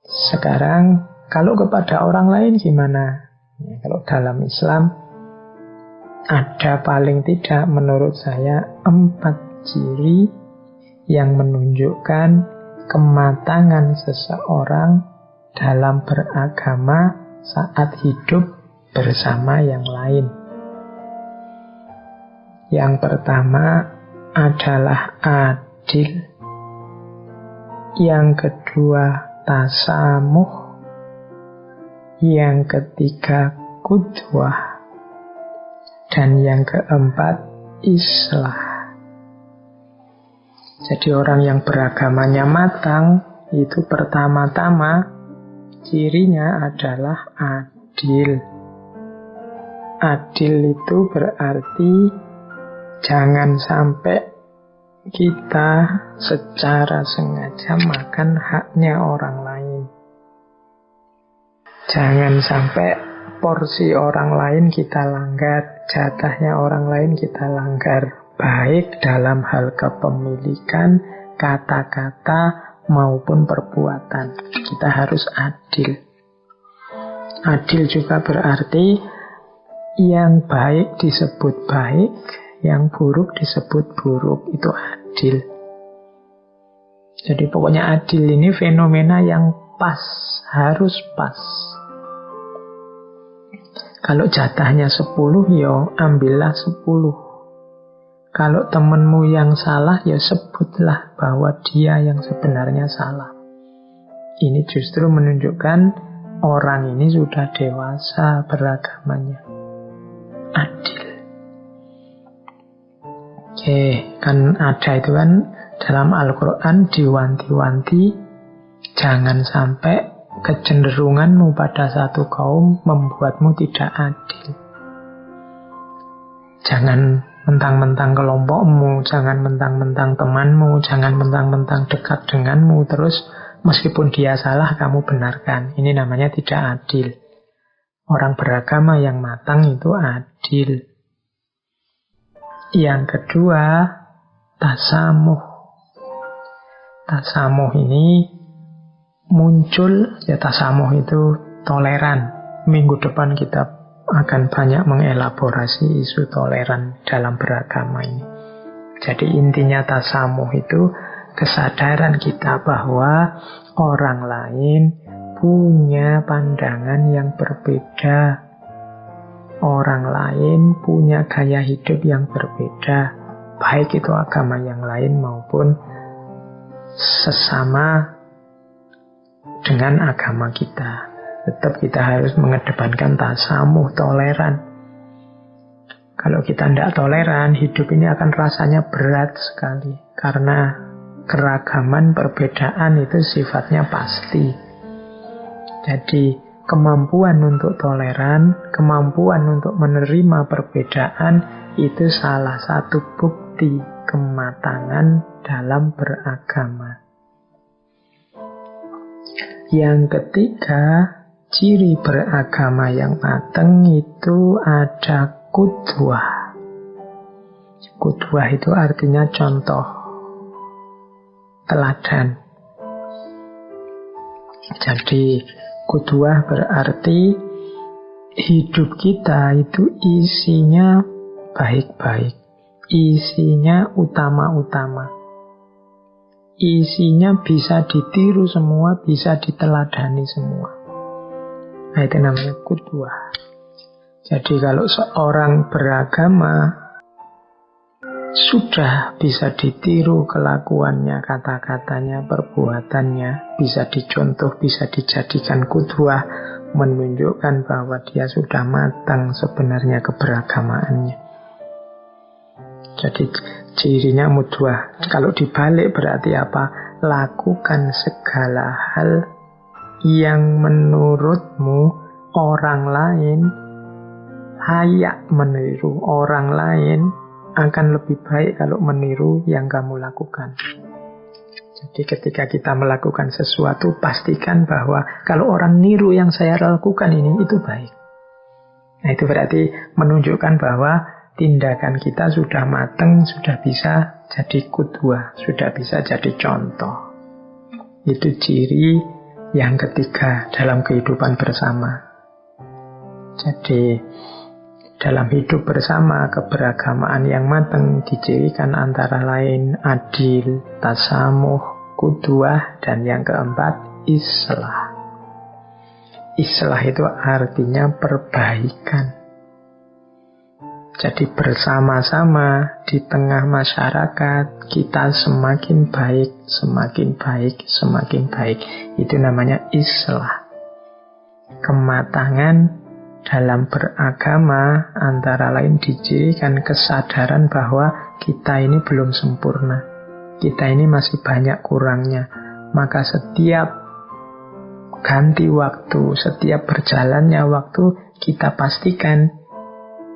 Sekarang kalau kepada orang lain gimana? Ya, kalau dalam Islam ada paling tidak menurut saya 4 ciri yang menunjukkan kematangan seseorang dalam beragama saat hidup bersama yang lain. Yang pertama adalah adil. Yang kedua tasamuh. Yang ketiga qudwah. Dan yang keempat islah. Jadi orang yang beragamanya matang itu pertama-tama cirinya adalah adil. Adil itu berarti jangan sampai kita secara sengaja makan haknya orang lain. Jangan sampai porsi orang lain kita langgar, jatahnya orang lain kita langgar. Baik dalam hal kepemilikan, kata-kata, maupun perbuatan. Kita harus adil. Adil juga berarti yang baik disebut baik, yang buruk disebut buruk. Itu adil. Jadi pokoknya adil ini fenomena yang pas, harus pas. Kalau jatahnya 10, ya ambillah 10. Kalau temanmu yang salah, ya sebutlah bahwa dia yang sebenarnya salah. Ini justru menunjukkan orang ini sudah dewasa beragamanya. Adil. Oke, kan ada itu kan dalam Al-Quran diwanti-wanti jangan sampai kecenderunganmu pada satu kaum membuatmu tidak adil. Jangan mentang-mentang kelompokmu, jangan mentang-mentang temanmu, jangan mentang-mentang dekat denganmu, terus meskipun dia salah kamu benarkan. Ini namanya tidak adil. Orang beragama yang matang itu adil. Yang kedua, tasamuh. Tasamuh ini muncul, ya tasamuh itu toleran. Minggu depan kita akan banyak mengelaborasi isu toleran dalam beragama ini. Jadi intinya tasamuh itu kesadaran kita bahwa orang lain punya pandangan yang berbeda. Orang lain punya gaya hidup yang berbeda. Baik itu agama yang lain maupun sesama dengan agama kita. Tetap kita harus mengedepankan tasamuh, toleran. Kalau kita tidak toleran, hidup ini akan rasanya berat sekali. Karena keragaman, perbedaan itu sifatnya pasti. Jadi kemampuan untuk toleran, kemampuan untuk menerima perbedaan, itu salah satu bukti kematangan dalam beragama. Yang ketiga, ciri beragama yang matang itu ada qudwah. Qudwah itu artinya contoh, teladan. Jadi qudwah berarti hidup kita itu isinya baik-baik, isinya utama-utama, isinya bisa ditiru semua, bisa diteladani semua. Nah, itu namanya qudwah. Jadi kalau seorang beragama sudah bisa ditiru kelakuannya, kata-katanya, perbuatannya, bisa dicontoh, bisa dijadikan qudwah, menunjukkan bahwa dia sudah matang sebenarnya keberagamaannya. Jadi cirinya mudwah. Kalau dibalik berarti apa? Lakukan segala hal yang menurutmu orang lain layak meniru, orang lain akan lebih baik kalau meniru yang kamu lakukan. Jadi ketika kita melakukan sesuatu, pastikan bahwa kalau orang niru yang saya lakukan ini, itu baik. Nah, itu berarti menunjukkan bahwa tindakan kita sudah matang, sudah bisa jadi qudwah, sudah bisa jadi contoh. Itu ciri Yang ketiga, dalam kehidupan bersama. Jadi, dalam hidup bersama, keberagamaan yang matang dicirikan antara lain adil, tasamuh, qudwah, dan yang keempat, islah. Islah itu artinya perbaikan. Jadi bersama-sama di tengah masyarakat kita semakin baik, semakin baik, semakin baik. Itu namanya islah. Kematangan dalam beragama antara lain dicirikan kesadaran bahwa kita ini belum sempurna. Kita ini masih banyak kurangnya. Maka setiap ganti waktu, setiap berjalannya waktu, kita pastikan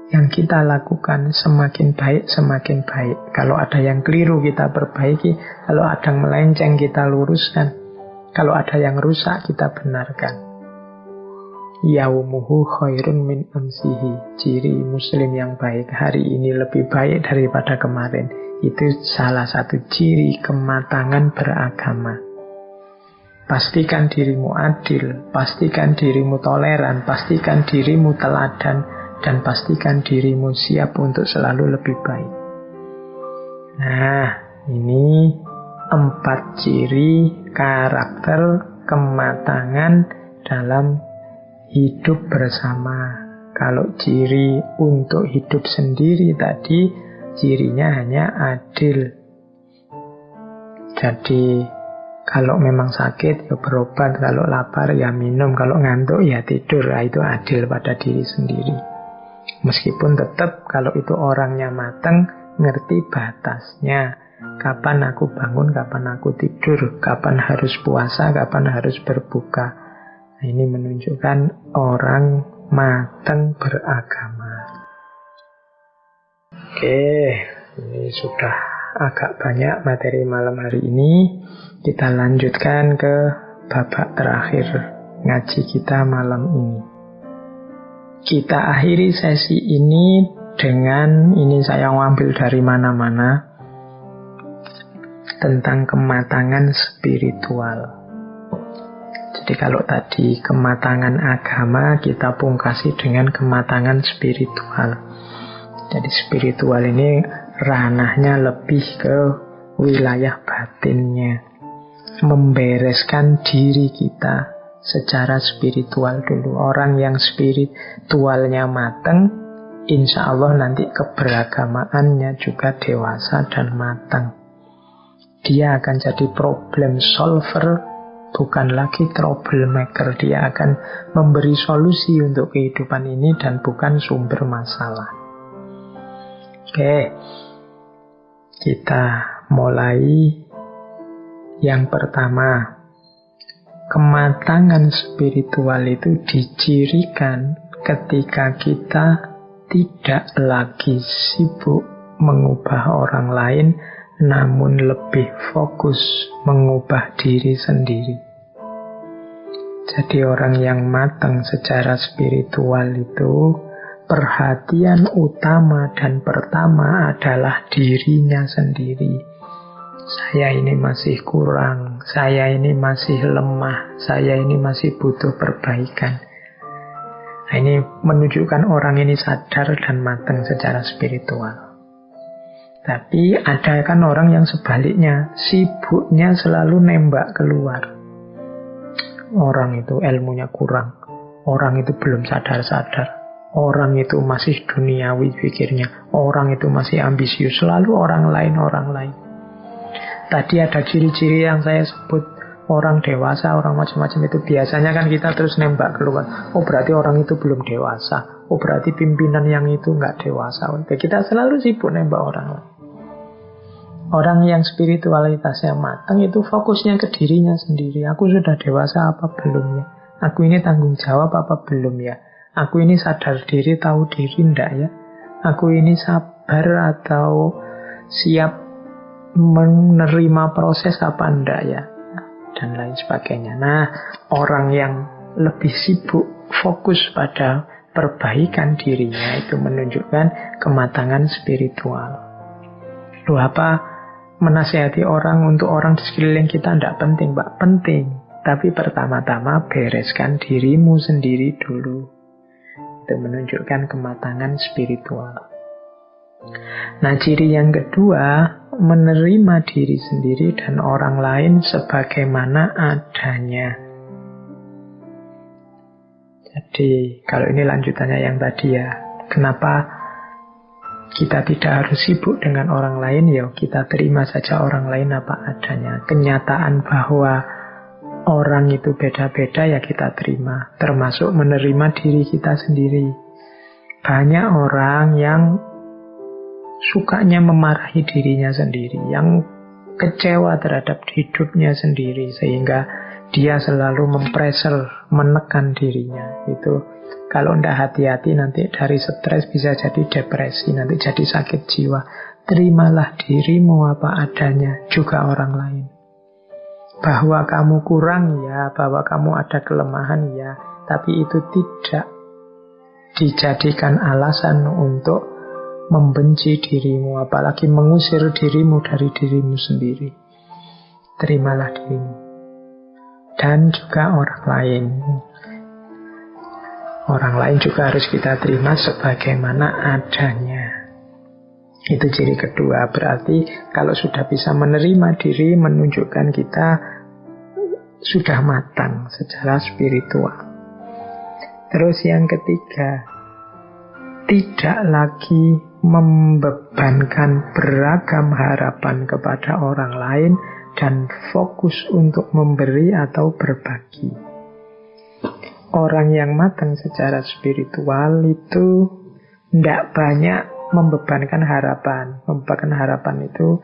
yang kita lakukan semakin baik, semakin baik. Kalau ada yang keliru kita perbaiki, kalau ada yang melenceng kita luruskan, kalau ada yang rusak kita benarkan. Yaumuhu khairun min amsihi. Ciri muslim yang baik hari ini lebih baik daripada kemarin. Itu salah satu ciri kematangan beragama. Pastikan dirimu adil, pastikan dirimu toleran, pastikan dirimu teladan, dan pastikan dirimu siap untuk selalu lebih baik. Nah, ini 4 ciri karakter kematangan dalam hidup bersama. Kalau ciri untuk hidup sendiri tadi, cirinya hanya adil. Jadi, kalau memang sakit, ya berobat. Kalau lapar, ya minum. Kalau ngantuk, ya tidur. Nah, itu adil pada diri sendiri. Meskipun tetap kalau itu orangnya matang, ngerti batasnya. Kapan aku bangun, kapan aku tidur. Kapan harus puasa, kapan harus berbuka. Nah, ini menunjukkan orang matang beragama. Oke, ini sudah agak banyak materi malam hari ini. Kita lanjutkan ke babak terakhir ngaji kita malam ini. Kita akhiri sesi ini dengan, ini saya ngambil dari mana-mana, tentang kematangan spiritual. Jadi kalau tadi kematangan agama, kita pungkasi dengan kematangan spiritual. Jadi spiritual ini ranahnya lebih ke wilayah batinnya. Membereskan diri kita secara spiritual dulu. Orang yang spiritualnya matang, insya Allah nanti keberagamaannya juga dewasa dan matang. Dia akan jadi problem solver, bukan lagi troublemaker. Dia akan memberi solusi untuk kehidupan ini dan bukan sumber masalah. Oke, kita mulai. Yang pertama, kematangan spiritual itu dicirikan ketika kita tidak lagi sibuk mengubah orang lain, namun lebih fokus mengubah diri sendiri. Jadi orang yang matang secara spiritual itu perhatian utama dan pertama adalah dirinya sendiri. Saya ini masih kurang, saya ini masih lemah, saya ini masih butuh perbaikan. Nah, ini menunjukkan orang ini sadar dan matang secara spiritual. Tapi ada kan orang yang sebaliknya, sibuknya selalu nembak keluar. Orang itu ilmunya kurang, orang itu belum sadar-sadar, orang itu masih duniawi pikirnya, orang itu masih ambisius, selalu orang lain. Tadi ada ciri-ciri yang saya sebut, orang dewasa, orang macam-macam itu biasanya kan kita terus nembak keluar. Oh berarti orang itu belum dewasa, oh berarti pimpinan yang itu nggak dewasa. Kita selalu sibuk nembak orang lain. Orang yang spiritualitasnya matang itu fokusnya ke dirinya sendiri. Aku sudah dewasa apa belum ya? Aku ini tanggung jawab apa belum ya? Aku ini sadar diri, tahu diri enggak ya? Aku ini sabar atau siap menerima proses apa enggak ya? Dan lain sebagainya. Nah, orang yang lebih sibuk fokus pada perbaikan dirinya itu menunjukkan kematangan spiritual. Loh, apa menasihati orang untuk orang di sekeliling kita enggak penting, Pak? Penting. Tapi pertama-tama bereskan dirimu sendiri dulu. Itu menunjukkan kematangan spiritual. Nah, ciri yang kedua, menerima diri sendiri dan orang lain sebagaimana adanya. Jadi, kalau ini lanjutannya yang tadi ya, kenapa kita tidak harus sibuk dengan orang lain? Ya, kita terima saja orang lain apa adanya. Kenyataan bahwa orang itu beda-beda ya kita terima. Termasuk menerima diri kita sendiri. Banyak orang yang sukanya memarahi dirinya sendiri, yang kecewa terhadap hidupnya sendiri, sehingga dia selalu mempressure, menekan dirinya. Itu kalau tidak hati-hati nanti dari stres bisa jadi depresi, nanti jadi sakit jiwa. Terimalah dirimu apa adanya, juga orang lain. Bahwa kamu kurang ya, bahwa kamu ada kelemahan ya, tapi itu tidak dijadikan alasan untuk membenci dirimu, apalagi mengusir dirimu dari dirimu sendiri. Terimalah dirimu. Dan juga orang lain. Orang lain juga harus kita terima sebagaimana adanya. Itu ciri kedua. Berarti kalau sudah bisa menerima diri, menunjukkan kita sudah matang secara spiritual. Terus yang ketiga, tidak lagi membebankan beragam harapan kepada orang lain dan fokus untuk memberi atau berbagi. Orang yang matang secara spiritual itu tidak banyak membebankan harapan. Membebankan harapan itu,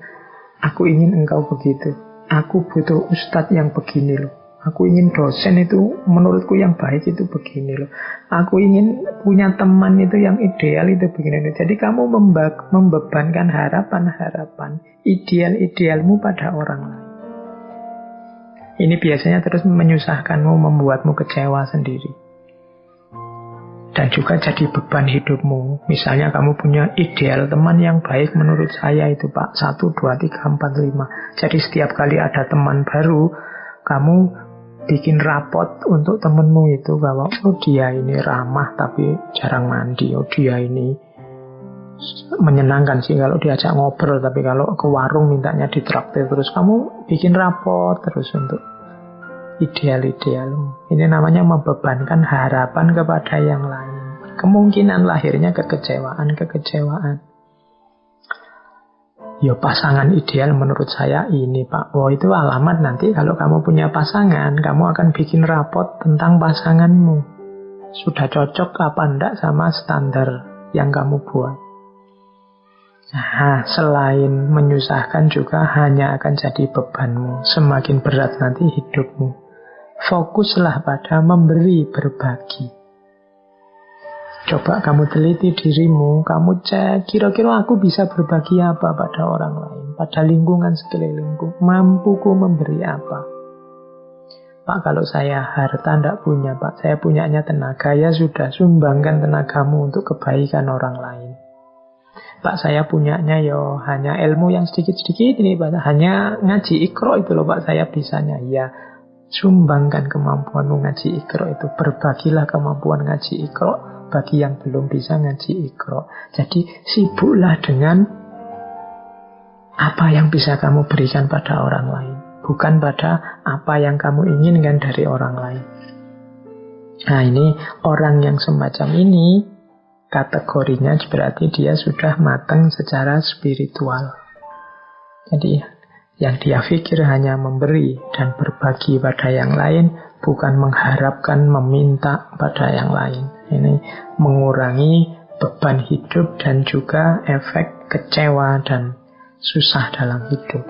aku ingin engkau begitu, aku butuh ustadz yang begini loh, aku ingin dosen itu menurutku yang baik itu begini loh, aku ingin punya teman itu yang ideal itu begini loh. Jadi kamu membebankan harapan-harapan ideal-idealmu pada orang lain. Ini biasanya terus menyusahkanmu, membuatmu kecewa sendiri. Dan juga jadi beban hidupmu. Misalnya kamu punya ideal teman yang baik menurut saya itu Pak 1, 2, 3, 4, 5. Jadi setiap kali ada teman baru, kamu bikin rapot untuk temenmu itu bahwa oh dia ini ramah tapi jarang mandi, oh dia ini menyenangkan sih kalau diajak ngobrol, tapi kalau ke warung mintanya ditraktir terus. Kamu bikin rapot terus untuk ideal-idealmu. Ini namanya membebankan harapan kepada yang lain. Kemungkinan lahirnya kekecewaan. Ya pasangan ideal menurut saya ini Pak. Oh itu alamat nanti kalau kamu punya pasangan, kamu akan bikin rapot tentang pasanganmu. Sudah cocok apa enggak sama standar yang kamu buat. Nah, selain menyusahkan juga hanya akan jadi bebanmu. Semakin berat nanti hidupmu. Fokuslah pada memberi, berbagi. Coba kamu teliti dirimu, kamu cek kira-kira aku bisa berbagi apa pada orang lain, pada lingkungan sekelilingku, mampuku memberi apa. Pak, kalau saya harta tidak punya Pak, saya punyanya tenaga, ya sudah, sumbangkan tenagamu untuk kebaikan orang lain. Pak, saya punyanya yo hanya ilmu yang sedikit-sedikit ini Pak, hanya ngaji Iqra itu loh Pak, saya bisanya. Ya, sumbangkan kemampuanmu ngaji Iqra itu, berbagilah kemampuan ngaji Iqra bagi yang belum bisa ngaji Iqra. Jadi sibuklah dengan apa yang bisa kamu berikan pada orang lain, bukan pada apa yang kamu inginkan dari orang lain. Nah ini orang yang semacam ini kategorinya berarti dia sudah matang secara spiritual. Jadi yang dia pikir hanya memberi dan berbagi pada yang lain, bukan mengharapkan, meminta pada yang lain. Ini mengurangi beban hidup dan juga efek kecewa dan susah dalam hidup.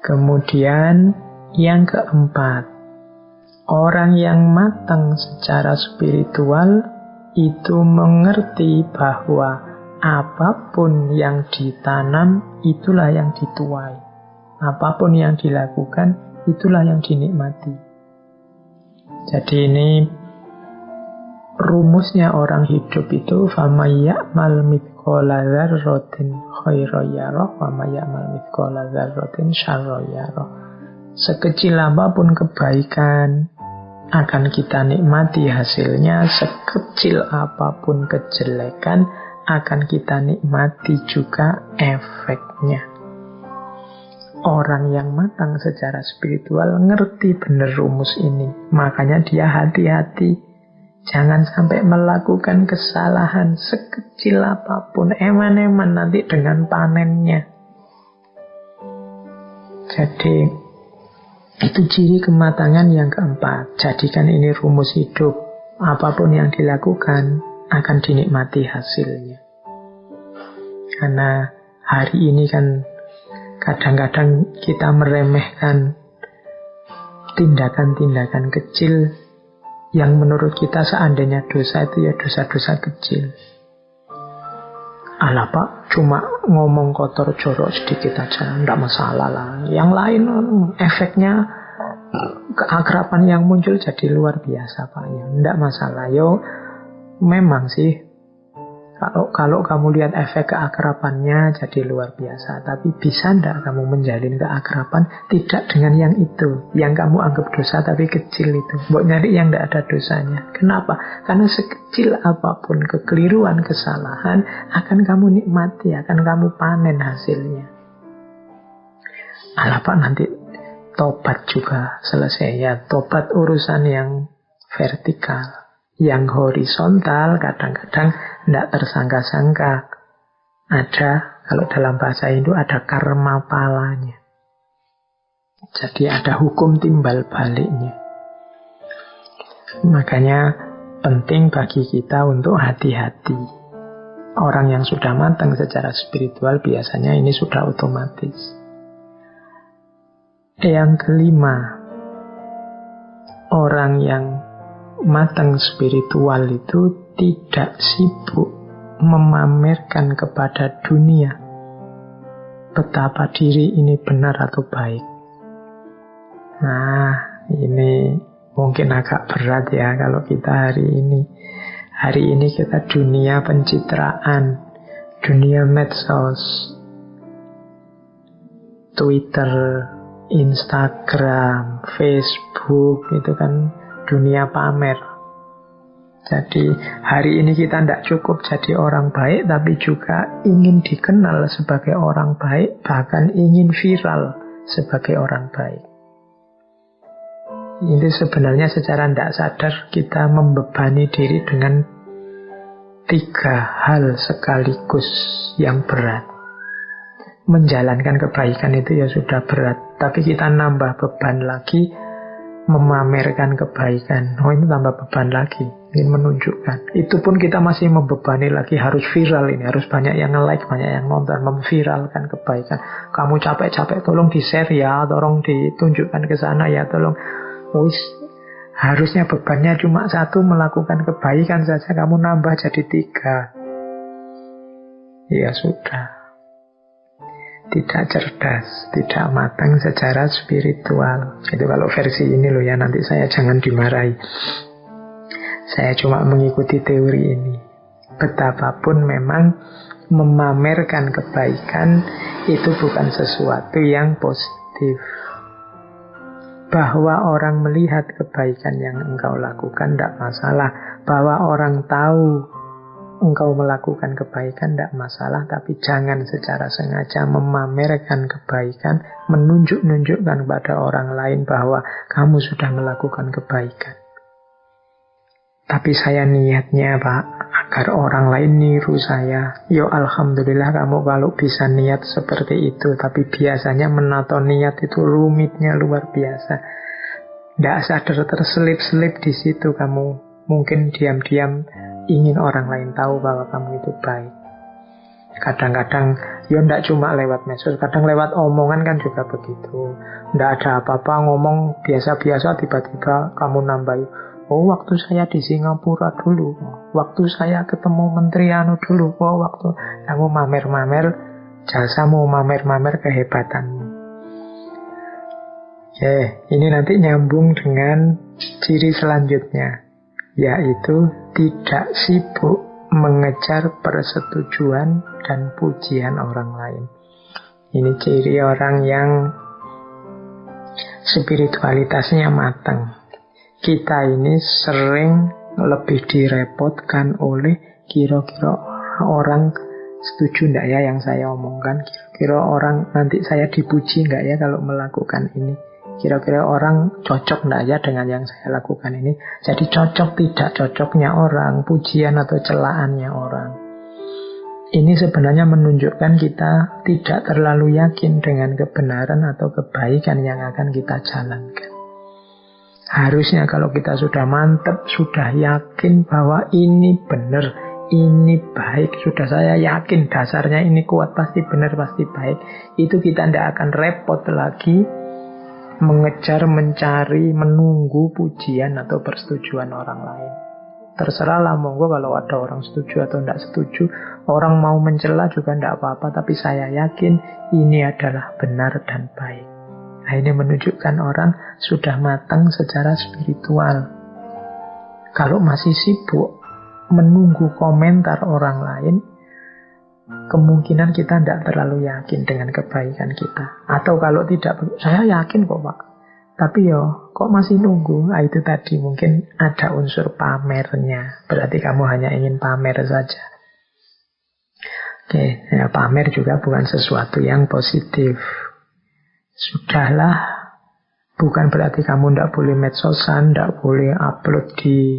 Kemudian yang keempat, orang yang matang secara spiritual itu mengerti bahwa apapun yang ditanam itulah yang dituai. Apapun yang dilakukan itulah yang dinikmati. Jadi ini rumusnya orang hidup itu famay ya'mal mithqala dzarratin khairan yarah wa may ya'mal mithqala dzarratin syarran yarah. Sekecil apapun kebaikan, akan kita nikmati hasilnya. Sekecil apapun kejelekan, akan kita nikmati juga efeknya. Orang yang matang secara spiritual ngerti benar rumus ini. Makanya dia hati-hati. Jangan sampai melakukan kesalahan sekecil apapun. Eman-eman nanti dengan panennya. Jadi itu ciri kematangan yang keempat. Jadikan ini rumus hidup. Apapun yang dilakukan akan dinikmati hasilnya. Karena hari ini kan kadang-kadang kita meremehkan tindakan-tindakan kecil yang menurut kita seandainya dosa itu ya dosa-dosa kecil. Alah Pak, cuma ngomong kotor jorok sedikit aja, enggak masalah lah. Yang lain efeknya keakraban yang muncul jadi luar biasa Pak. Ya, enggak masalah. Yo, memang sih kalau kamu lihat efek keakrabannya jadi luar biasa. Tapi bisa enggak kamu menjalin keakraban tidak dengan yang itu, yang kamu anggap dosa tapi kecil itu. Mbok nyari yang enggak ada dosanya. Kenapa? Karena sekecil apapun kekeliruan, kesalahan akan kamu nikmati, akan kamu panen hasilnya. Alah Pak, nanti tobat juga selesai ya. Tobat urusan yang vertikal. Yang horizontal kadang-kadang tidak tersangka-sangka. Ada, kalau dalam bahasa Hindu ada karma palanya. Jadi ada hukum timbal baliknya. Makanya penting bagi kita untuk hati-hati. Orang yang sudah matang secara spiritual biasanya ini sudah otomatis. Yang kelima, orang yang matang spiritual itu tidak sibuk memamerkan kepada dunia betapa diri ini benar atau baik. Nah, ini mungkin agak berat ya kalau kita hari ini. Hari ini kita dunia pencitraan, dunia medsos, Twitter, Instagram, Facebook, itu kan dunia pamer. Jadi hari ini kita tidak cukup jadi orang baik, tapi juga ingin dikenal sebagai orang baik, bahkan ingin viral sebagai orang baik. Ini sebenarnya secara tidak sadar kita membebani diri dengan 3 hal sekaligus yang berat. Menjalankan kebaikan itu ya sudah berat, tapi kita nambah beban lagi memamerkan kebaikan. Oh, ini tambah beban lagi, ingin menunjukkan. Itu pun kita masih membebani lagi, harus viral ini, harus banyak yang like, banyak yang nonton, memviralkan kebaikan. Kamu capek-capek tolong di-share ya, tolong ditunjukkan ke sana ya, tolong. Harusnya bebannya cuma 1, melakukan kebaikan saja, kamu nambah jadi 3. Ya sudah. Tidak cerdas, tidak matang secara spiritual. Itu kalau versi ini loh ya, nanti saya jangan dimarahi. Saya cuma mengikuti teori ini. Betapapun memang memamerkan kebaikan itu bukan sesuatu yang positif. Bahwa orang melihat kebaikan yang engkau lakukan tidak masalah. Bahwa orang tahu engkau melakukan kebaikan tidak masalah, tapi jangan secara sengaja memamerkan kebaikan, menunjukkan pada orang lain bahwa kamu sudah melakukan kebaikan. Tapi saya niatnya Pak, agar orang lain niru saya. Yo alhamdulillah kamu kalau bisa niat seperti itu, tapi biasanya menato niat itu rumitnya luar biasa. Tidak sadar terselip-selip di situ kamu. Mungkin diam-diam ingin orang lain tahu bahwa kamu itu baik. Kadang-kadang, ya tidak cuma lewat medsos, kadang lewat omongan kan juga begitu. Tidak ada apa-apa, ngomong biasa-biasa, tiba-tiba kamu nambahi, oh waktu saya di Singapura dulu, waktu saya ketemu Menteri anu dulu, oh waktu kamu mamer-mamer jasamu, mamer-mamer kehebatanmu. Oke, ini nanti nyambung dengan ciri selanjutnya, yaitu tidak sibuk mengejar persetujuan dan pujian orang lain. Ini ciri orang yang spiritualitasnya matang. Kita ini sering lebih direpotkan oleh kira-kira orang setuju enggak ya yang saya omongkan, kira-kira orang nanti saya dipuji enggak ya kalau melakukan ini, kira-kira orang cocok enggak ya dengan yang saya lakukan ini. Jadi cocok tidak cocoknya orang, pujian atau celaannya orang, ini sebenarnya menunjukkan kita tidak terlalu yakin dengan kebenaran atau kebaikan yang akan kita jalankan. Harusnya kalau kita sudah mantap, sudah yakin bahwa ini benar, ini baik, sudah saya yakin dasarnya ini kuat, pasti benar, pasti baik, itu kita tidak akan repot lagi mengejar, mencari, menunggu pujian atau persetujuan orang lain. Terserahlah, monggo kalau ada orang setuju atau tidak setuju, orang mau mencela juga tidak apa-apa, tapi saya yakin ini adalah benar dan baik. Nah, ini menunjukkan orang sudah matang secara spiritual. Kalau masih sibuk menunggu komentar orang lain, kemungkinan kita tidak terlalu yakin dengan kebaikan kita. Atau kalau tidak, saya yakin kok Pak, tapi kok masih nunggu? Nah, itu tadi mungkin ada unsur pamernya. Berarti kamu hanya ingin pamer saja. Oke, ya, pamer juga bukan sesuatu yang positif. Sudahlah, bukan berarti kamu tidak boleh medsosan, tidak boleh upload di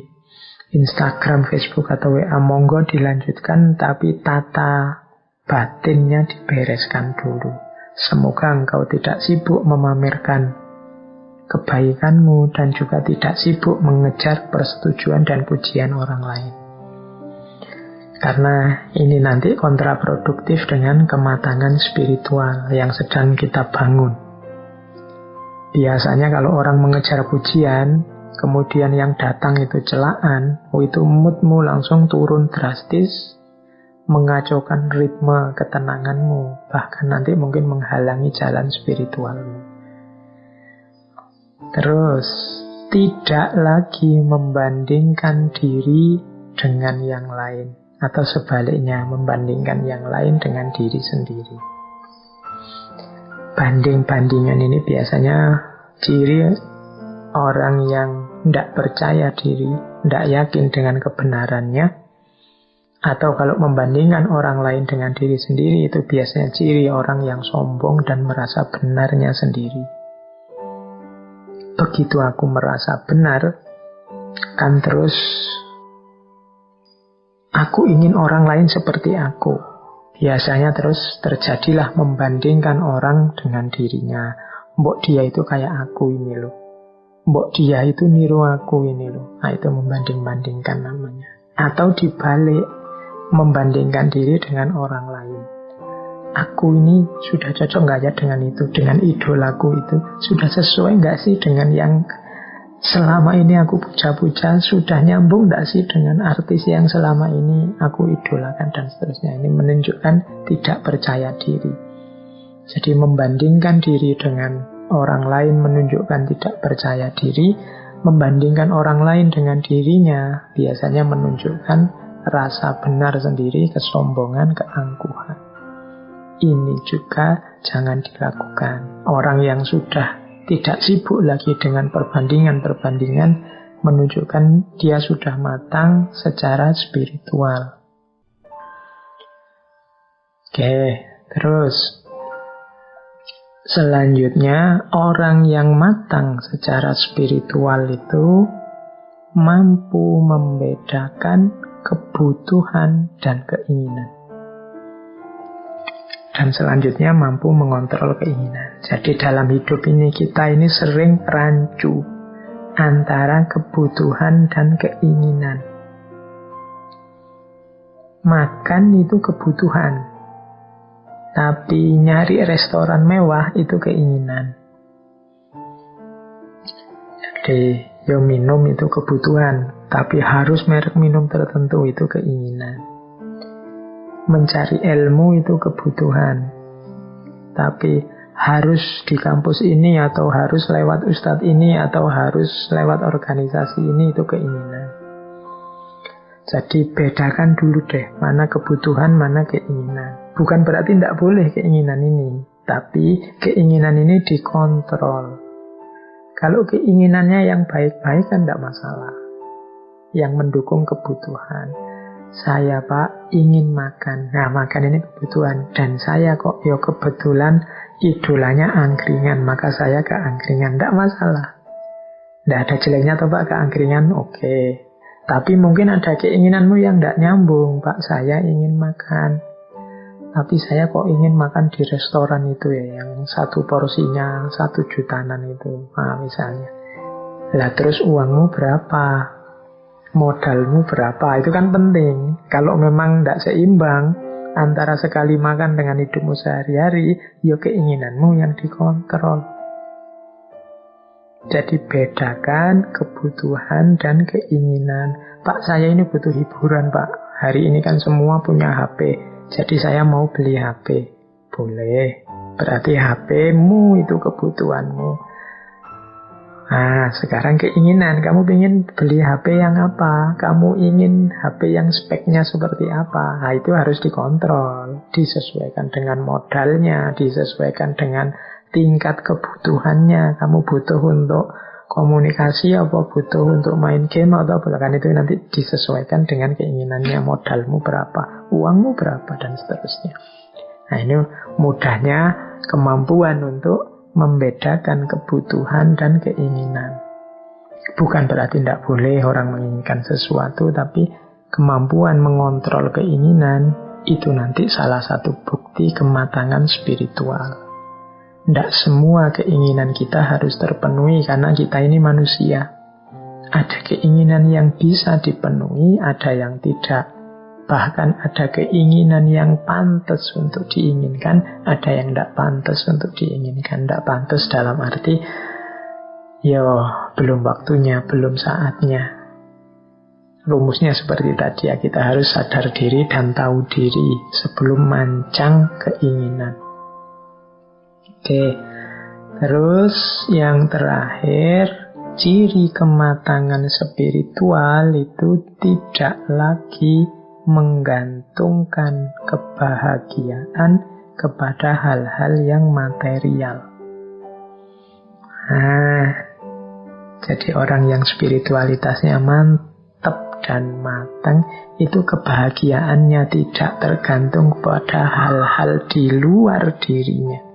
Instagram, Facebook atau WA, monggo dilanjutkan, tapi tata batinnya dibereskan dulu. Semoga engkau tidak sibuk memamerkan kebaikanmu dan juga tidak sibuk mengejar persetujuan dan pujian orang lain. Karena ini nanti kontraproduktif dengan kematangan spiritual yang sedang kita bangun. Biasanya kalau orang mengejar pujian, kemudian yang datang itu celaan, itu moodmu langsung turun drastis, mengacaukan ritme ketenanganmu, bahkan nanti mungkin menghalangi jalan spiritualmu. Terus, tidak lagi membandingkan diri dengan yang lain, atau sebaliknya membandingkan yang lain dengan diri sendiri. Banding-bandingan ini biasanya ciri orang yang tidak percaya diri, tidak yakin dengan kebenarannya. Atau kalau membandingkan orang lain dengan diri sendiri, itu biasanya ciri orang yang sombong dan merasa benarnya sendiri. Begitu aku merasa benar, kan terus aku ingin orang lain seperti aku. Biasanya terus terjadilah membandingkan orang dengan dirinya. Mbok dia itu kayak aku ini loh, mbok dia itu niru aku ini loh. Nah, itu membanding-bandingkan namanya. Atau dibalik, membandingkan diri dengan orang lain. Aku ini sudah cocok nggak ya dengan itu, dengan idolaku itu? Sudah sesuai nggak sih dengan yang selama ini aku puja-puja? Sudah nyambung nggak sih dengan artis yang selama ini aku idolakan, dan seterusnya. Ini menunjukkan tidak percaya diri. Jadi membandingkan diri dengan orang lain menunjukkan tidak percaya diri. Membandingkan orang lain dengan dirinya biasanya menunjukkan rasa benar sendiri, kesombongan, keangkuhan. Ini juga jangan dilakukan. Orang yang sudah tidak sibuk lagi dengan perbandingan-perbandingan menunjukkan dia sudah matang secara spiritual. Oke, terus selanjutnya, orang yang matang secara spiritual itu mampu membedakan kebutuhan dan keinginan. Dan selanjutnya mampu mengontrol keinginan. Jadi dalam hidup ini kita ini sering rancu antara kebutuhan dan keinginan. Makan itu kebutuhan, tapi nyari restoran mewah itu keinginan. Jadi minum itu kebutuhan, tapi harus merek minum tertentu itu keinginan. Mencari ilmu itu kebutuhan, tapi harus di kampus ini, atau harus lewat ustadz ini, atau harus lewat organisasi ini, itu keinginan. Jadi bedakan dulu deh, mana kebutuhan, mana keinginan. Bukan berarti tidak boleh keinginan ini, tapi keinginan ini dikontrol. Kalau keinginannya yang baik-baik kan tidak masalah. Yang mendukung kebutuhan. Saya Pak ingin makan. Nah makan ini kebutuhan. Dan saya kok kebetulan idolanya angkringan. Maka saya ke angkringan. Tidak masalah. Tidak ada jeleknya toh Pak ke angkringan. Oke. Tapi mungkin ada keinginanmu yang tidak nyambung. Pak saya ingin makan. Tapi saya kok ingin makan di restoran itu ya. Yang satu porsinya 1 jutaan itu. Nah misalnya. Lah terus uangmu berapa? Modalmu berapa? Itu kan penting. Kalau memang tidak seimbang antara sekali makan dengan hidupmu sehari-hari, ya keinginanmu yang dikontrol. Jadi bedakan kebutuhan dan keinginan. Pak saya ini butuh hiburan Pak. Hari ini kan semua punya HP. Jadi saya mau beli HP. Boleh. Berarti HP-mu itu kebutuhanmu. Nah, sekarang keinginan. Kamu ingin beli HP yang apa? Kamu ingin HP yang speknya seperti apa? Nah, itu harus dikontrol. Disesuaikan dengan modalnya, disesuaikan dengan tingkat kebutuhannya. Kamu butuh untuk komunikasi, apa butuh untuk main game, atau apa. Kan itu nanti disesuaikan dengan keinginannya. Modalmu berapa, uangmu berapa, dan seterusnya. Nah, ini mudahnya kemampuan untuk membedakan kebutuhan dan keinginan. Bukan berarti tidak boleh orang menginginkan sesuatu, tapi kemampuan mengontrol keinginan itu nanti salah satu bukti kematangan spiritual. Tidak semua keinginan kita harus terpenuhi karena kita ini manusia. Ada keinginan yang bisa dipenuhi, ada yang tidak. Bahkan ada keinginan yang pantas untuk diinginkan, ada yang tidak pantas untuk diinginkan. Tidak pantas dalam arti, belum waktunya, belum saatnya. Rumusnya seperti tadi ya, kita harus sadar diri dan tahu diri sebelum mancang keinginan. Oke, terus yang terakhir, ciri kematangan spiritual itu tidak lagi menggantungkan kebahagiaan kepada hal-hal yang material. Nah, jadi orang yang spiritualitasnya mantap dan matang, itu kebahagiaannya tidak tergantung pada hal-hal di luar dirinya.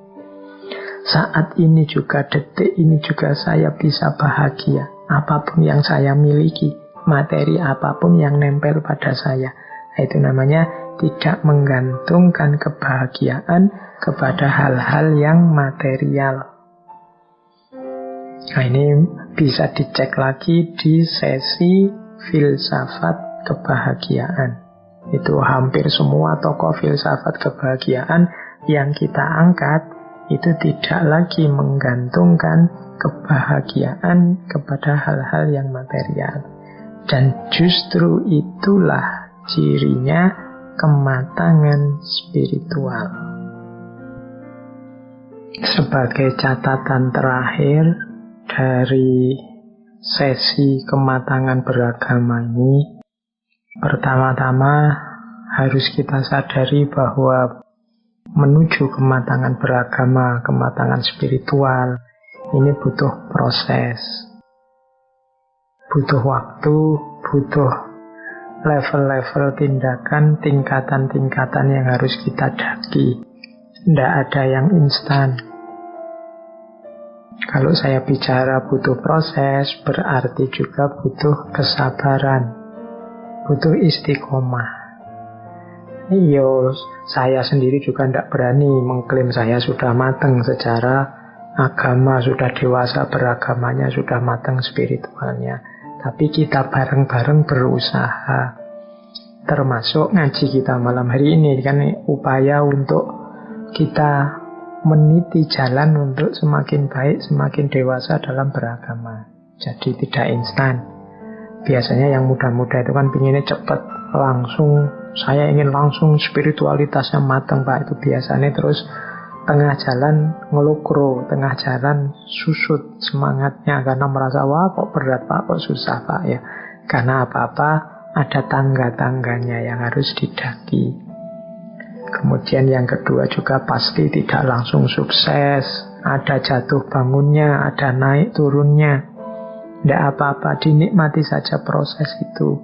Saat ini juga, detik ini juga saya bisa bahagia. Apapun yang saya miliki, materi apapun yang nempel pada saya. Itu namanya tidak menggantungkan kebahagiaan kepada hal-hal yang material. Nah, ini bisa dicek lagi di sesi filsafat kebahagiaan. Itu hampir semua tokoh filsafat kebahagiaan yang kita angkat itu tidak lagi menggantungkan kebahagiaan kepada hal-hal yang material. Dan justru itulah cirinya kematangan spiritual. Sebagai catatan terakhir dari sesi kematangan beragama ini, pertama-tama harus kita sadari bahwa menuju kematangan beragama, kematangan spiritual, ini butuh proses, butuh waktu, butuh level-level tindakan, tingkatan-tingkatan yang harus kita daki. Tidak ada yang instan. Kalau saya bicara butuh proses, berarti juga butuh kesabaran, butuh istiqomah. Saya sendiri juga tidak berani mengklaim saya sudah matang secara agama, sudah dewasa beragamanya, sudah matang spiritualnya. Tapi kita bareng-bareng berusaha. Termasuk ngaji kita malam hari ini kan upaya untuk kita meniti jalan untuk semakin baik, semakin dewasa dalam beragama. Jadi tidak instan. Biasanya yang muda-muda itu kan pinginnya cepat, langsung. Saya ingin langsung spiritualitasnya matang Pak. Itu biasanya terus tengah jalan ngelukro, tengah jalan susut semangatnya karena merasa wah kok berat Pak, kok susah Pak ya. Karena apa-apa ada tangga-tangganya yang harus didaki. Kemudian yang kedua juga pasti tidak langsung sukses. Ada jatuh bangunnya, ada naik turunnya. Tidak apa-apa, dinikmati saja proses itu.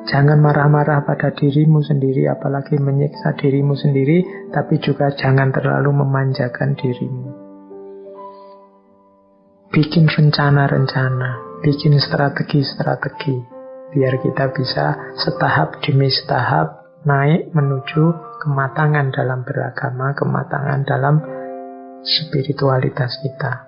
Jangan marah-marah pada dirimu sendiri, apalagi menyiksa dirimu sendiri, tapi juga jangan terlalu memanjakan dirimu. Bikin rencana-rencana, bikin strategi-strategi, biar kita bisa setahap demi setahap naik menuju kematangan dalam beragama, kematangan dalam spiritualitas kita.